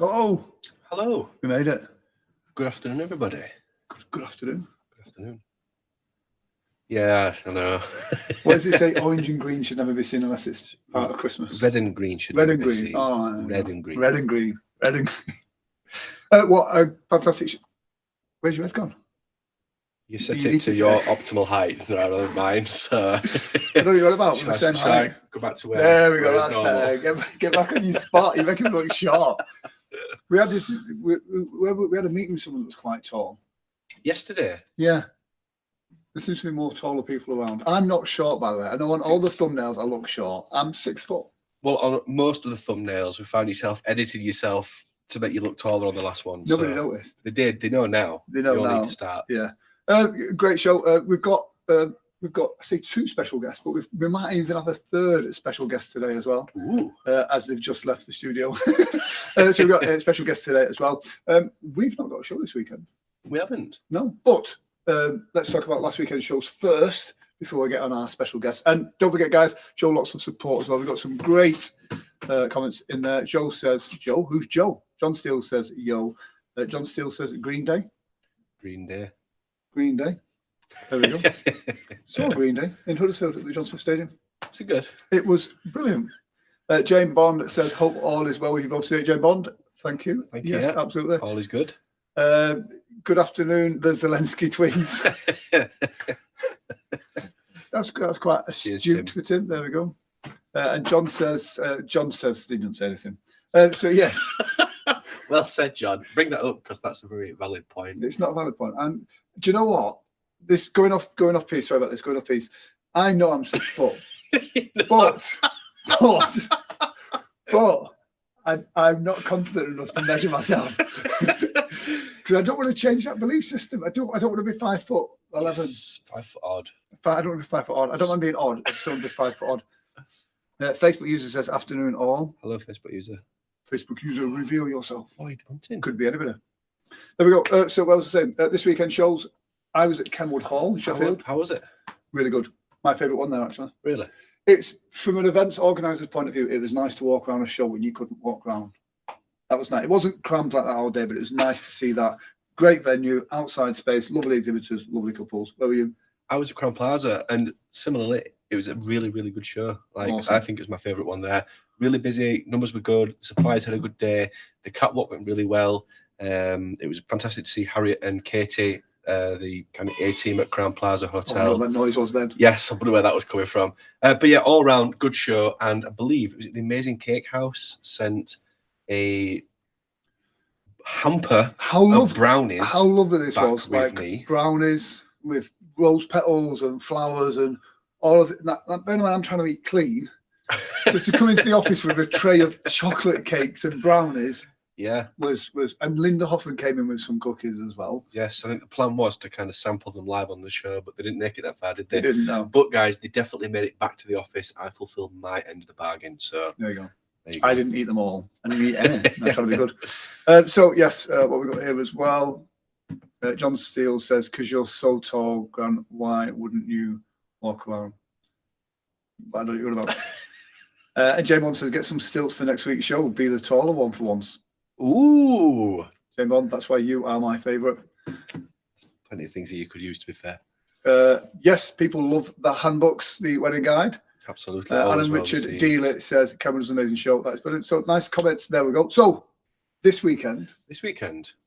Hello. Hello. We made it. Good afternoon, everybody. Good afternoon. Good afternoon. Yeah, I know. What does it say? Orange and green should never be seen unless it's part of Christmas. Red and green should Red never and be green. seen. Oh, Red and green. Red and green. Red and green. What a fantastic... Where's your head gone? You set it to your optimal height rather than mine, so... I know you're about the same height. Go back to where... There we go, that's better. Get back on your spot. You make him look short. We had this... We had a meeting with someone that was quite tall. Yesterday? Yeah. There seems to be more taller people around. I'm not short, by the way. I know on all the thumbnails I look short. I'm 6 foot. Well, on most of the thumbnails, we found yourself edited yourself to make you look taller on the last one. Nobody noticed. They did. They know now. They know now. Need to start. Yeah. Great show. We've got I say 2 special guests, but we might even have a 3rd special guest today as well. Ooh. As they've just left the studio. So we've got a special guest today as well. We've not got a show this weekend. We haven't. No, but let's talk about last weekend's shows first before we get on our special guest. And don't forget, guys, show lots of support as well. We've got some great comments in there. Joe says, Joe? Who's Joe? John Steele says, yo. John Steele says, Green Day. Green Day. Green Day. There we go. Saw Green Day in Huddersfield at the Johnson Stadium. Was it good? It was brilliant. Jane Bond says, hope all is well with you both today. Jane Bond, thank you. Thank you. Yes, absolutely. All is good. Good afternoon, the Zelensky twins. That's quite astute for Tim. There we go. And John says he didn't say anything. So yes. Well said, John. Bring that up because that's a very valid point. It's not a valid point. And do you know what? This going off piece. Sorry about this. Going off piece. I know I'm 6 foot, but I'm not confident enough to measure myself. Because I don't want to change that belief system. I don't want to be 5 foot 11. Yes, 5 foot odd. I don't want to be 5 foot odd. I don't mind being odd. I just don't want to be 5 foot odd. Facebook user says, afternoon all. Hello, Facebook user. Facebook user, reveal yourself. What are you wanting? Could be anybody. There we go. So what was I saying? This weekend shows, I was at Kenwood Hall in Sheffield. How was it? Really good. My favourite one there, actually. Really? It's, from an events organiser's point of view, it was nice to walk around a show when you couldn't walk around. That was nice. It wasn't crammed like that all day, but it was nice to see that. Great venue, outside space, lovely exhibitors, lovely couples. Where were you? I was at Crown Plaza, and similarly, it was a really, really good show. Awesome. I think it was my favourite one there. Really busy, numbers were good, suppliers had a good day, the catwalk went really well. It was fantastic to see Harriet and Katie, the kind of A-team at Crown Plaza Hotel. Oh, no, that noise was then. Yes, I wonder where that was coming from. But yeah, all round, good show. And I believe, was it the Amazing Cake House sent a hamper of brownies. How lovely this was. Like me. Brownies with rose petals and flowers and all of that. Bear in mind, I'm trying to eat clean. So to come into the office with a tray of chocolate cakes and brownies, was and Linda Hoffman came in with some cookies as well. Yes, I think the plan was to kind of sample them live on the show, but they didn't make it that far, did they? They didn't, no. But guys, they definitely made it back to the office. I fulfilled my end of the bargain. So there you go. I didn't eat them all. I didn't eat any. I'm trying to be good. So yes, what we got here as well. John Steele says, "Because you're so tall, Grant, why wouldn't you walk around?" I don't know what you're about. And Jane Bond says, "Get some stilts for next week's show. Be the taller one for once." Ooh, Jane Bond, that's why you are my favourite. Plenty of things that you could use, to be fair. Yes, people love the handbooks, the wedding guide. Absolutely. Alan Richard Dealer says, "Cameron's an amazing show." That's brilliant. So nice comments. There we go. So this weekend,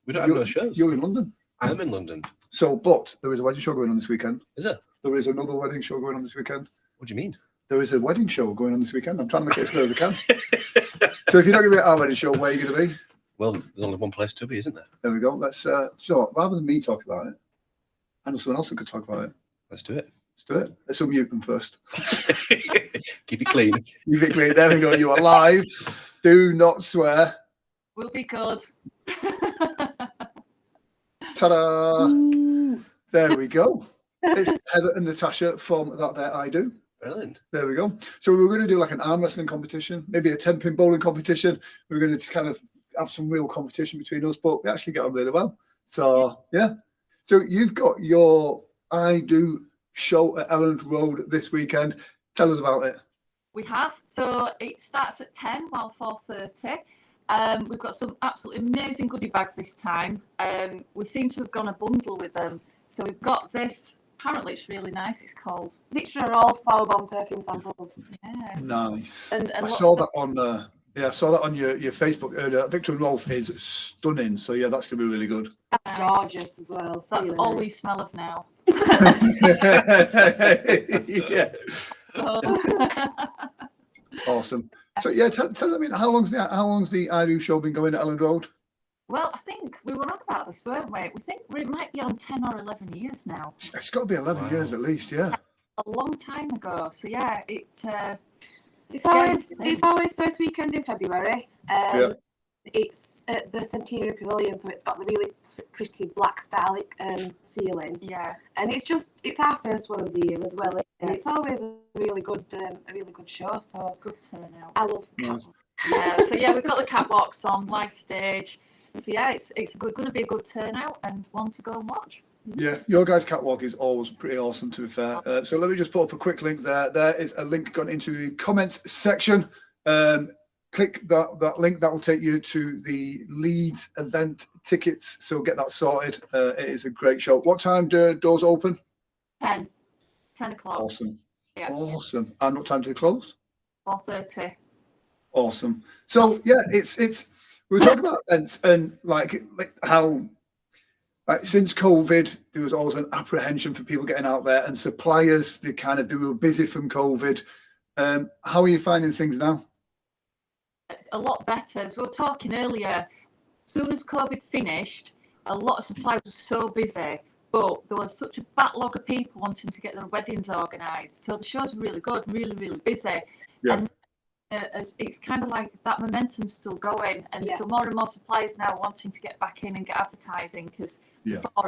we don't have no shows. You're in London. I am in London. So, but there is a wedding show going on this weekend. Is it? There is another wedding show going on this weekend. What do you mean? There is a wedding show going on this weekend. I'm trying to make it as clear as I can. So if you're not going to be at our wedding show, where are you going to be? Well, there's only one place to be, isn't there? There we go. Let's, so rather than me talk about it, I know someone else that could talk about it. Let's do it. Let's unmute them first. Keep it clean. Keep it clean. There we go. You are live. Do not swear. Will be good. Ta-da! There we go. It's Heather and Natasha from That There I Do. Brilliant. There we go. So we were going to do like an arm wrestling competition, maybe a 10-pin bowling competition. We were going to kind of have some real competition between us, but we actually get on really well. So, yeah. So you've got your I Do show at Elland Road this weekend. Tell us about it. We have. So it starts at 10 while 4:30. We've got some absolutely amazing goodie bags this time. We seem to have gone a bundle with them. So we've got this. Apparently, it's really nice. It's called Victor are all Flower Bomb perfume samples. Yeah. Nice. And I saw that on I saw that on your Facebook earlier. Victor and Rolf is stunning. So yeah, that's gonna be really good. That's gorgeous as well. So that's Really all nice. we smell of now. Yeah. Awesome. So yeah, tell me how long's the I Do show been going at Elland Road? Well, I think we were on about this, weren't we? We think it might be on 10 or 11 years now. It's got to be 11 years at least, yeah. A long time ago. So yeah, it's always first weekend in February. Yeah. It's at the Centenary Pavilion, so it's got the really pretty black style ceiling. Yeah. And it's our first one of the year as well. And Yes. it's always a really good show. So Good turnout. I love Nice. Yeah, so yeah, we've got the catwalks on, live stage. So yeah, it's going to be a good turnout and one to go and watch. Yeah, your guys' catwalk is always pretty awesome, to be fair. So let me just put up a quick link there. There is a link gone into the comments section. Click that link. That will take you to the Leeds event tickets. So get that sorted. It is a great show. What time do doors open? 10 o'clock. Awesome. Yeah. Awesome. And what time do they close? 4:30. Awesome. So yeah, it's we were talking about events and like how since COVID there was always an apprehension for people getting out there and suppliers they were busy from COVID. How are you finding things now? A lot better. As we were talking earlier, as soon as COVID finished, a lot of suppliers were so busy, but there was such a backlog of people wanting to get their weddings organised. So the shows were really good, really, really busy. Yeah. And it's kind of like that momentum's still going. And Yeah. so more and more suppliers now wanting to get back in and get advertising because,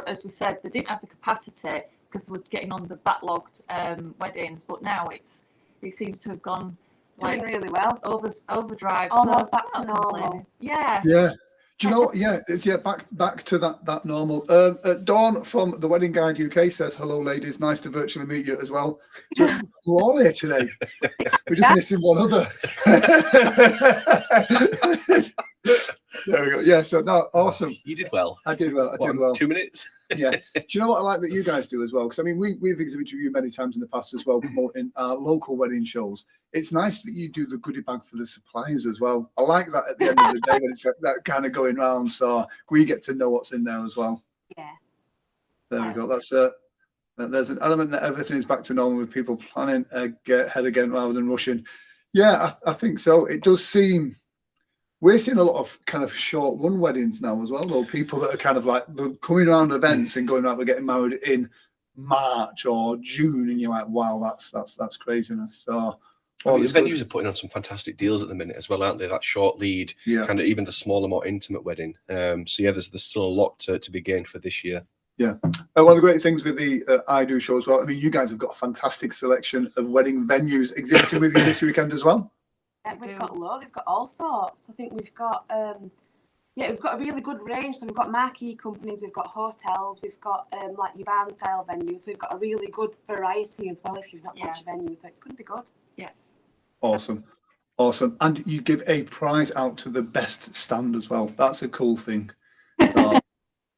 as we said, they didn't have the capacity because they were getting on the backlogged weddings. But now it seems to have gone doing really well. overdrive. Almost so back to normal. Yeah. Yeah. Do you know? Yeah, it's back to that normal. Dawn from the Wedding Guide UK says, "Hello, ladies. Nice to virtually meet you as well." So we're all here today. We're just missing one other. There we go. Yeah. So no, awesome. You did well. I did well. I did well. 2 minutes. Yeah. Do you know what I like that you guys do as well? Because I mean, we've exhibited you many times in the past as well, promoting our local wedding shows. It's nice that you do the goodie bag for the suppliers as well. I like that at the end of the day when it's that kind of going round, so we get to know what's in there as well. Yeah. There we go. That's there's an element that everything is back to normal with people planning ahead again rather than rushing. Yeah, I think so. It does seem. We're seeing a lot of kind of short run weddings now as well, though. People that are kind of like coming around events and going out, we're getting married in March or June, and you're like, wow, that's craziness. So the venues are putting on some fantastic deals at the minute as well, aren't they? That short lead, kind of even the smaller, more intimate wedding. So yeah, there's still a lot to be gained for this year. Yeah. One of the great things with the I Do show as well, I mean, you guys have got a fantastic selection of wedding venues exhibiting with you this weekend as well. We've got all sorts. I think we've got we've got a really good range. So we've got marquee companies, we've got hotels, we've got like your barn style venues. So we've got a really good variety as well if you've not watched venues. So it's going to be good. Yeah. Awesome. And you give a prize out to the best stand as well. That's a cool thing. So,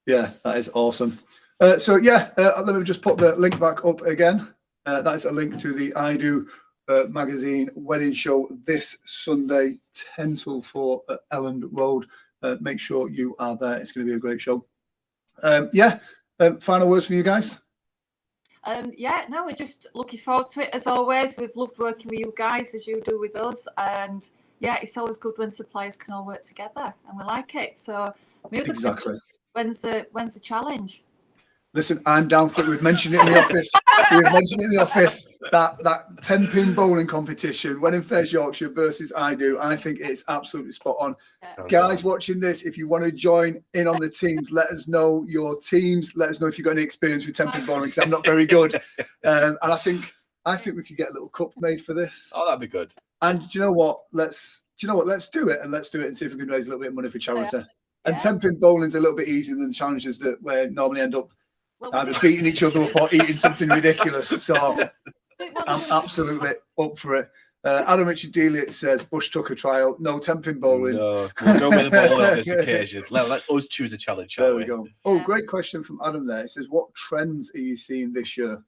yeah, that is awesome. Let me just put the link back up again. That is a link to the I Do magazine wedding show this Sunday 10 till 4 at Elland Road. Make sure you are there. It's going to be a great show. Final words from you guys. We're just looking forward to it as always. We've loved working with you guys as you do with us, and it's always good when suppliers can all work together, and we like it. So exactly. When's the challenge? Listen, I'm down for it. We've mentioned it in the office. That 10-pin bowling competition, Wedding Fairs Yorkshire versus I Do. I think it's absolutely spot on. Yeah. Guys watching this, if you want to join in on the teams, let us know your teams. Let us know if you've got any experience with 10-pin bowling, because I'm not very good. And I think we could get a little cup made for this. Oh, that'd be good. And do you know what? Let's do it and see if we can raise a little bit of money for charity. Yeah. And 10-pin bowling's a little bit easier than the challenges that we normally end up either beating each other up or eating something ridiculous. So I'm absolutely up for it. Adam Richard Dealey says Bush Tucker trial, no temping bowling. No, we'll go with the ball on this occasion. Let us choose a challenge, shall There we? we go. Oh, great question from Adam there. It says, what trends are you seeing this year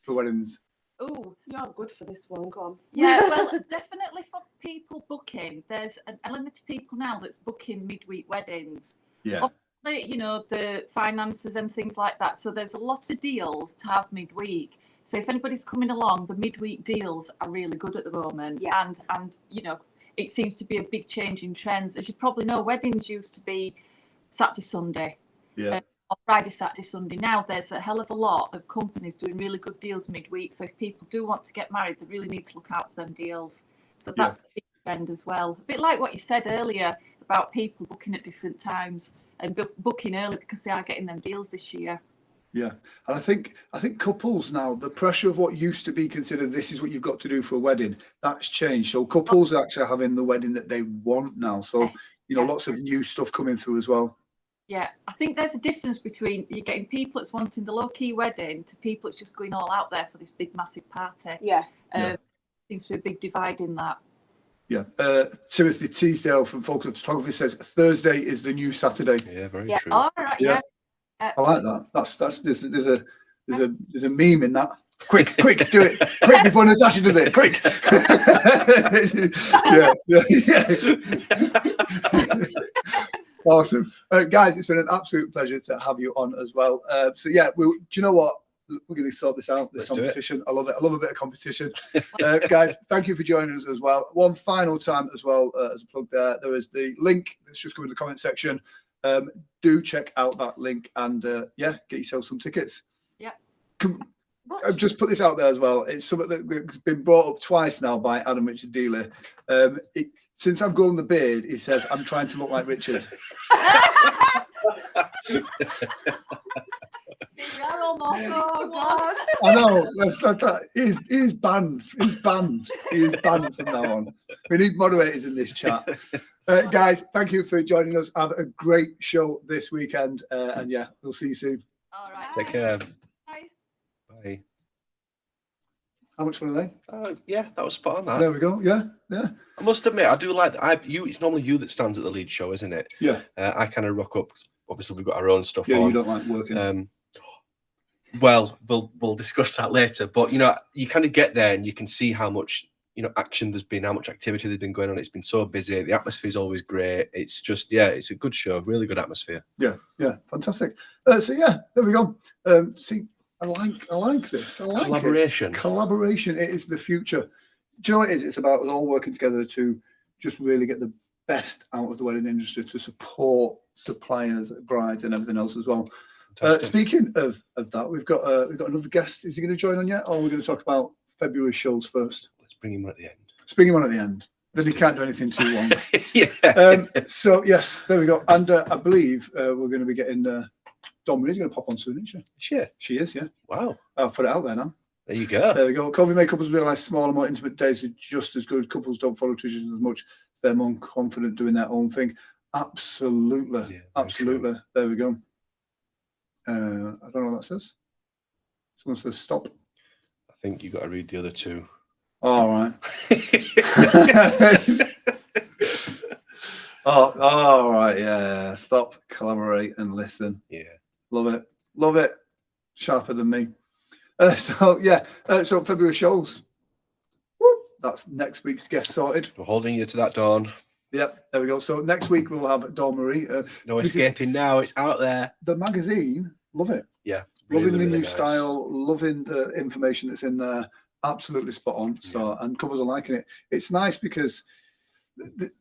for weddings? Oh, You're good for this one. Go on. yeah, well, definitely for people booking. There's an element of people now that's booking midweek weddings. Yeah. You know, the finances and things like that. So there's a lot of deals to have midweek. So if anybody's coming along, the midweek deals are really good at the moment. Yeah. And you know, it seems to be a big change in trends. As you probably know, weddings used to be Saturday, Sunday. Yeah. Or Friday, Saturday, Sunday. Now there's a hell of a lot of companies doing really good deals midweek. So if people do want to get married, they really need to look out for them deals. So that's a big trend as well. A bit like what you said earlier about people booking at different times and booking early because they are getting them deals this year. Yeah, and I think couples now, the pressure of what used to be considered this is what you've got to do for a wedding, that's changed. So couples are actually having the wedding that they want now. So you know, lots of new stuff coming through as well. Yeah, I think there's a difference between you getting people that's wanting the low-key wedding to people that's just going all out there for this big massive party. Yeah. Seems to be a big divide in that. Yeah. Timothy Teasdale from Focus Photography says Thursday is the new Saturday. Yeah, very Yeah, true. all right, yeah. I like that. That's there's a meme in that. Quick, do it. Quick before Natasha does it. Quick. Yeah. Awesome. Guys, it's been an absolute pleasure to have you on as well. So yeah, do you know what? We're going to sort this out, this competition. I love it. I love a bit of competition. Guys, thank you for joining us as well. One final time as well, as a plug there is the link that's just come in the comment section. Do check out that link and get yourself some tickets. Yeah. I've just put this out there as well. It's something that's been brought up twice now by Adam Richard Dealey. Since I've grown the beard, he says, I'm trying to look like Richard. Oh God! I know. He's banned. He's banned. He is banned from now on. We need moderators in this chat. Guys, thank you for joining us. Have a great show this weekend. And yeah, we'll see you soon. All right. Take care. Bye. Bye. How much fun are they? Yeah, that was spot on. That. There we go. Yeah. I must admit, I do like that. It's normally you that stands at the lead show, isn't it? Yeah. I kind of rock up. Obviously, we've got our own stuff Yeah, on. you don't like working. Well, we'll discuss that later. But you know, you kind of get there and you can see how much action there's been, how much activity there's been going on. It's been so busy. The atmosphere is always great. It's just it's a good show. Really good atmosphere. Yeah, fantastic. So yeah, there we go. See, I like this. I like collaboration. Collaboration. It is the future. Do you know what it is? It's about us all working together to just really get the best out of the wedding industry, to support suppliers, brides, and everything else as well. Speaking of that, we've got another guest. Is he going to join on yet, or are we going to talk about February shows first? Let's bring him on at the end. Let's bring him on at the end. Then he can't do anything too long. Yeah. So yes, there we go. And I believe we're going to be getting Dawn Marie's going to pop on soon, isn't she? She is. Yeah. Wow. I'll put it out there now. There you go. There we go. Coffe make couples realise smaller, more intimate days are just as good. Couples don't follow traditions as much. They're more confident doing their own thing. Absolutely. Absolutely. True. There we go. I don't know what that says. Someone says stop. I think you got to read the other two. All right. All right. Yeah. Stop, collaborate, and listen. Yeah. Love it. Sharper than me. So February shows. Whoop, that's next week's guest sorted. We're holding you to that, Dawn. Yep, there we go. So next week we'll have Dawn Marie. No escaping now. It's out there. The magazine, love it. Yeah. Loving the new nice style, loving the information that's in there. Absolutely spot on. So, and couples are liking it. It's nice because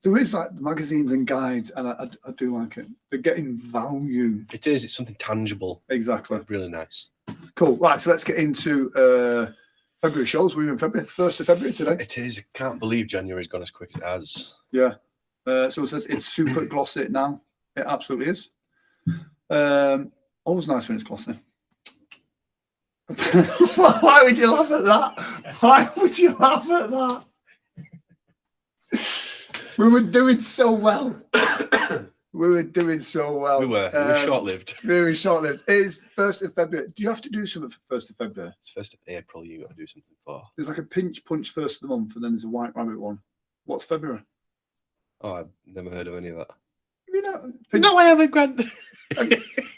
there is like magazines and guides, and I do like it. They're getting value. It is. It's something tangible. Exactly. Really nice. Cool. Right. So let's get into February shows. We're in February, 1st of February today. It is. I can't believe January's gone as quick as it has. Yeah. So it says it's super glossy now. It absolutely is. Always nice when it's glossy. Why would you laugh at that? Why would you laugh at that? We were doing so well. We were doing so well. We were short-lived. Very short-lived. It's 1st of February. Do you have to do something for 1st of February? It's 1st of April. You got to do something for. There's like a pinch punch 1st of the month, and then there's a white rabbit one. What's February? Oh, I've never heard of any of that. You know, No, I haven't, Grant.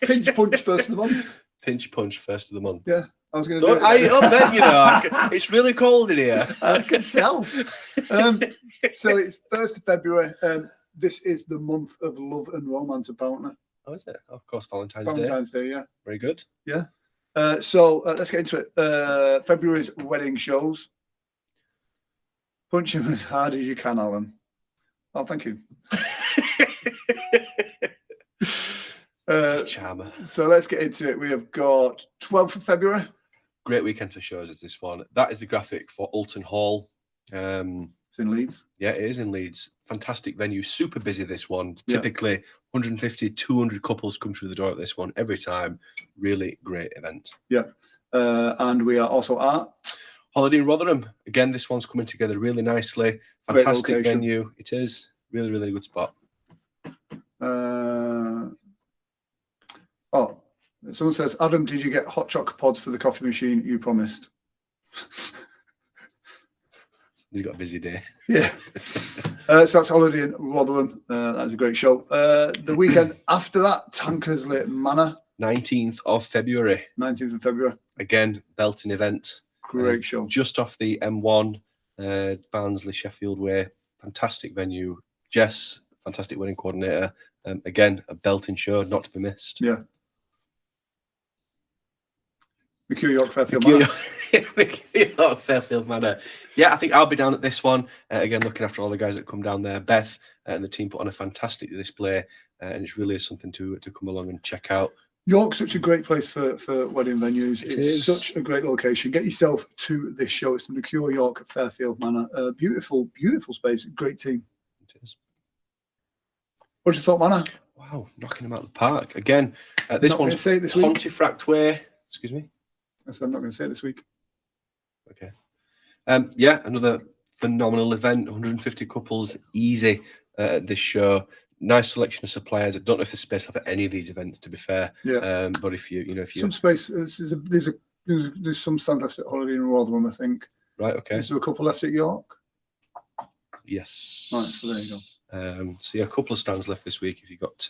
pinch punch 1st of the month. Pinch punch 1st of the month. Yeah, I was going to do Don't it. I bet, you know, it's really cold in here. I can tell. So it's 1st of February. This is the month of love and romance, apparently. Oh, is it? Of course, Valentine's Day, yeah. Very good. Yeah. So let's get into it. February's wedding shows. Punch him as hard as you can, Alan. Oh, thank you. Charmer. So let's get into it. We have got 12th of February. Great weekend for shows is this one. That is the graphic for Alton Hall. It's in Leeds. Yeah, it is in Leeds. Fantastic venue. Super busy, this one. Typically 150, 200 couples come through the door at this one every time. Really great event. Yeah. And we are also at Holiday in Rotherham. Again, this one's coming together really nicely. Fantastic venue. It is. Really, really good spot. Oh, someone says, Adam, did you get hot chocolate pods for the coffee machine you promised? He's got a busy day. Yeah. So that's Holiday in Rotherham. That's a great show. The weekend after that, Tankersley Manor. 19th of February. 19th of February. Again, belting event. Great show. Just off the M1, Barnsley, Sheffield Way. Fantastic venue. Jess, fantastic wedding coordinator. Again, a belting show, not to be missed. Yeah. McHugh York Fairfield Manor. McHugh York Fairfield Manor. Yeah, I think I'll be down at this one. Again, looking after all the guys that come down there. Beth and the team put on a fantastic display, and it really is something to come along and check out. York's such a great place for wedding venues. It's such a great location. Get yourself to this show. It's the McHugh York Fairfield Manor. Beautiful, beautiful space. Great team. It is. What's your thought, Manor? Wow, knocking them out of the park. Again, this Not one's gonna say it this week. Pontefract Way. Excuse me? I said I'm not going to say it this week. Okay. Yeah, another phenomenal event. 150 couples, easy at this show. Nice selection of suppliers. I don't know if there's space left at any of these events, to be fair. Yeah. But if you some space, there's some stands left at Holiday in Rotherham, I think. Right. Okay. Is there a couple left at York? Yes. Right. So there you go. So yeah, a couple of stands left this week. If you got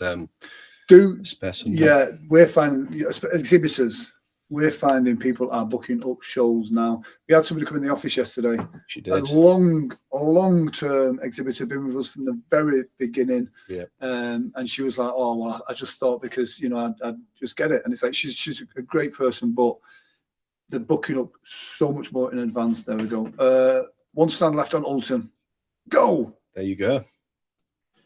spare Sunday. Yeah, we're finding exhibitors. We're finding people are booking up shows now. We had somebody come in the office yesterday. She did. A long-term exhibitor, been with us from the very beginning. Yeah. And she was like, "Oh well, I just thought because I'd just get it." And it's like she's a great person, but they're booking up so much more in advance. There we go. One stand left on Alton. Go. There you go.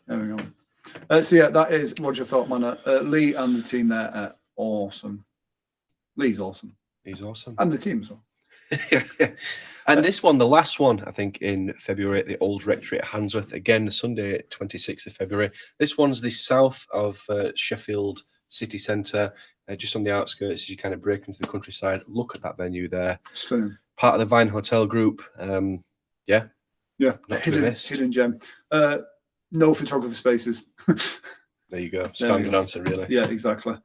There we go. So yeah, that is Roger Thorpe Manor. Lee and the team there are awesome. Lee's awesome. He's awesome. And the team as well. And this one, the last one, I think, in February at the Old Rectory at Handsworth. Again, Sunday, 26th of February. This one's the south of Sheffield city centre, just on the outskirts as you kind of break into the countryside. Look at that venue there. Stunning. Part of the Vine Hotel group. Yeah. Not hidden gem. No photographer spaces. There you go. Standard answer, really. Yeah, exactly.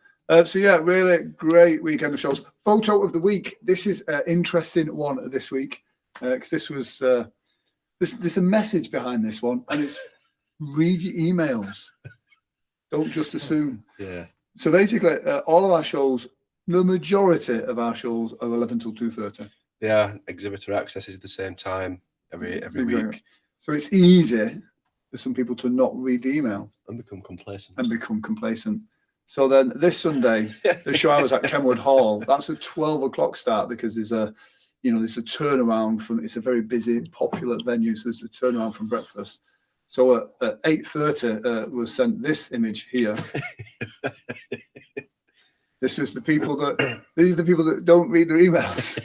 So yeah, really great weekend of shows. Photo of the week. This is an interesting one this week because this was there's a message behind this one, and it's read your emails. Don't just assume. Yeah. So basically, all of our shows, the majority of our shows are 11 till 2:30. Yeah, exhibitor access is the same time every Exactly. week. So it's easy for some people to not read the email And become complacent. So then this Sunday, the show I was at Kenwood Hall, that's a 12 o'clock start because there's a turnaround from, it's a very busy, popular venue. So there's a turnaround from breakfast. So at 8:30 was sent this image here. These are the people that don't read their emails.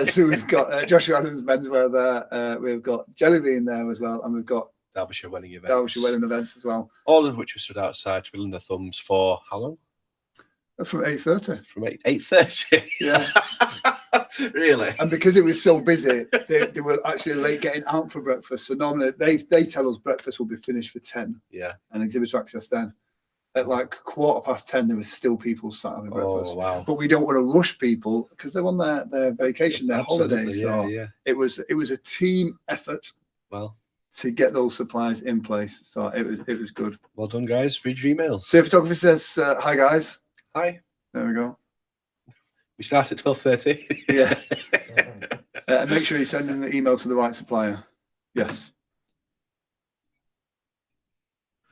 So we've got Joshua Adams menswear there. We've got Jellybean there as well. And we've got Derbyshire wedding events. Derbyshire wedding events as well. All of which we stood outside twiddling their thumbs for how long? From 8:30. From 8:30. Yeah. Really? And because it was so busy, they were actually late getting out for breakfast. So normally they tell us breakfast will be finished for 10. Yeah. And exhibitor access then. at like 10:15, there was still people sat having breakfast. Oh, wow. But we don't want to rush people because they're on their vacation, their holiday. So it was a team effort. Well, to get those supplies in place. So it was good. Well done, guys. Read your emails. Safe Photography says, hi, guys. Hi. There we go. We start at 12:30. Yeah. Make sure you're sending the email to the right supplier. Yes.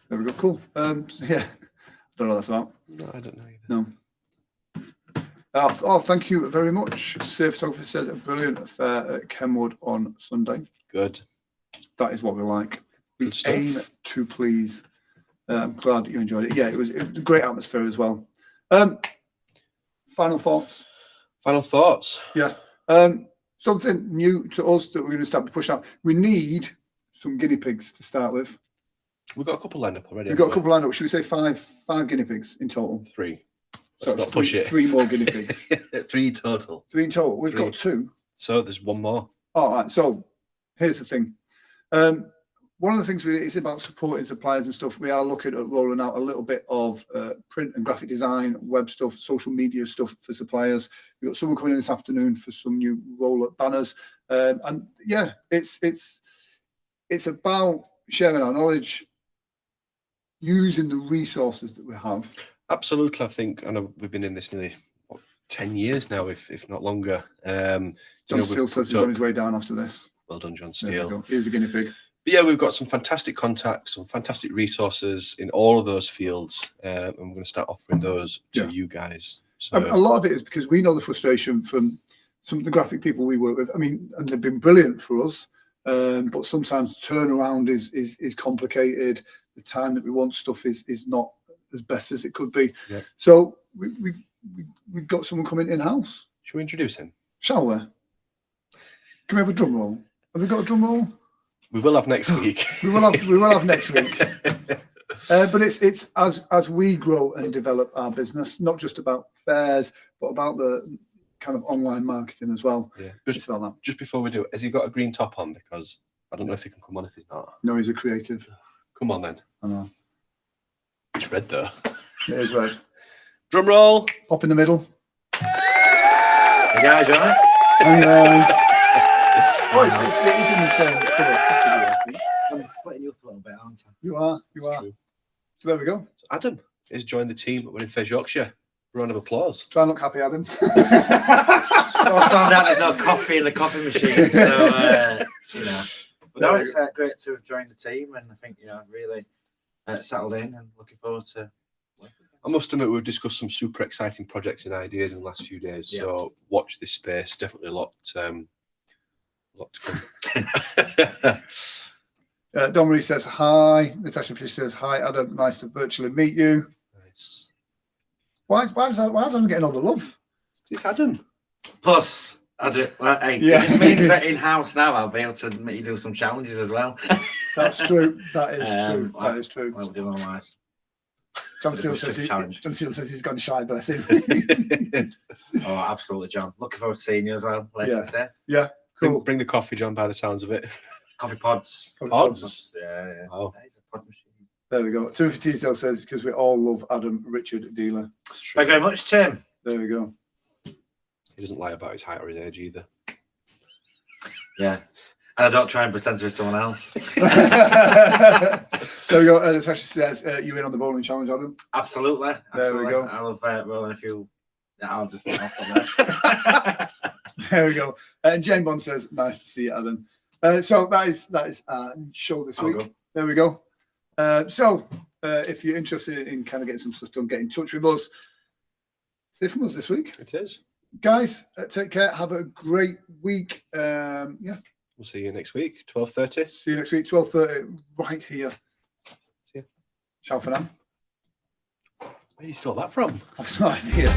There we go. Cool. Yeah. I don't know what that's about. No, I don't know either. No. Oh, thank you very much. Safe Photography says a brilliant affair at Kenwood on Sunday. Good. That is what we like. We aim to please. I'm glad you enjoyed it. Yeah, it was a great atmosphere as well. Final thoughts? Final thoughts? Yeah. Something new to us that we're going to start to push out. We need some guinea pigs to start with. We've got a couple lined up already. We've got a couple lined up. Should we say five guinea pigs in total? 3. So Let's not push it. 3 more guinea pigs. 3 total. 3 in total. We've got 2. So there's 1 more. All right. So here's the thing. One of the things is about supporting suppliers and stuff. We are looking at rolling out a little bit of print and graphic design, web stuff, social media stuff for suppliers. We've got someone coming in this afternoon for some new roll-up banners. And yeah, it's about sharing our knowledge, using the resources that we have. Absolutely. I think, I know we've been in this nearly 10 years now, if not longer. John Steele says he's on his way down after this. Well done, John Steele. Here's a guinea pig. But yeah, we've got some fantastic contacts, some fantastic resources in all of those fields, and we're going to start offering those to you guys. So a lot of it is because we know the frustration from some of the graphic people we work with. I mean, and they've been brilliant for us, but sometimes turnaround is complicated. The time that we want stuff is not as best as it could be. Yeah. So we've got someone coming in-house. Should we introduce him? Shall we? Can we have a drum roll? Have we got a drum roll? We will have next week. we will have next week. But it's as we grow and develop our business, not just about fairs, but about the kind of online marketing as well. Yeah. It's about that. Just before we do it, has he got a green top on? Because I don't know if he can come on if he's not. No, he's a creative. Come on then. I know. It's red though. It is red. Drum roll. Pop in the middle. Hey guys, all right? And, it is in the same colour. I'm splitting you up a little bit, aren't I? You are. True. So there we go. So Adam has joined the team at Winning Fairs Yorkshire. Round of applause. Try and look happy, Adam. Well, I found out there's no coffee in the coffee machine, so you know. But no, it's great to have joined the team, and I think really settled in, and looking forward to. I must admit, we've discussed some super exciting projects and ideas in the last few days. Yeah. So watch this space. Definitely a lot to come. Don Marie says hi. Natasha Fish says hi, Adam. Nice to virtually meet you. Nice. Why is Adam getting all the love? It's Adam. Plus, it just means that in house now I'll be able to make you do some challenges as well. That's true. That is true. That is true. What we're doing otherwise. John Steele says he's gone shy, bless him. Oh, absolutely, John. Looking forward to seeing you as well later today. Yeah, cool. Bring the coffee, John, by the sounds of it. Coffee pods. Pods? Yeah. Oh. It's a pod machine. There we go. Timothy Teasdale says because we all love Adam Richard Dealer. Thank you very much, Tim. There we go. He doesn't lie about his height or his age either. Yeah. And I don't try and pretend to be someone else. There we go. Natasha says, you in on the bowling challenge, Adam? Absolutely. There we go. I love rolling a few. Yeah, I'll just off on there. There we go. And Jane Bond says, nice to see you, Adam. So that is our show this week. Go. There we go. So if you're interested in kind of getting some stuff done, get in touch with us. That's it from us this week. It is. Guys, take care. Have a great week. Yeah. We'll see you next week, 12:30. See you next week, 12:30, right here. See you. Ciao for now. Where you stole that from? I've no idea.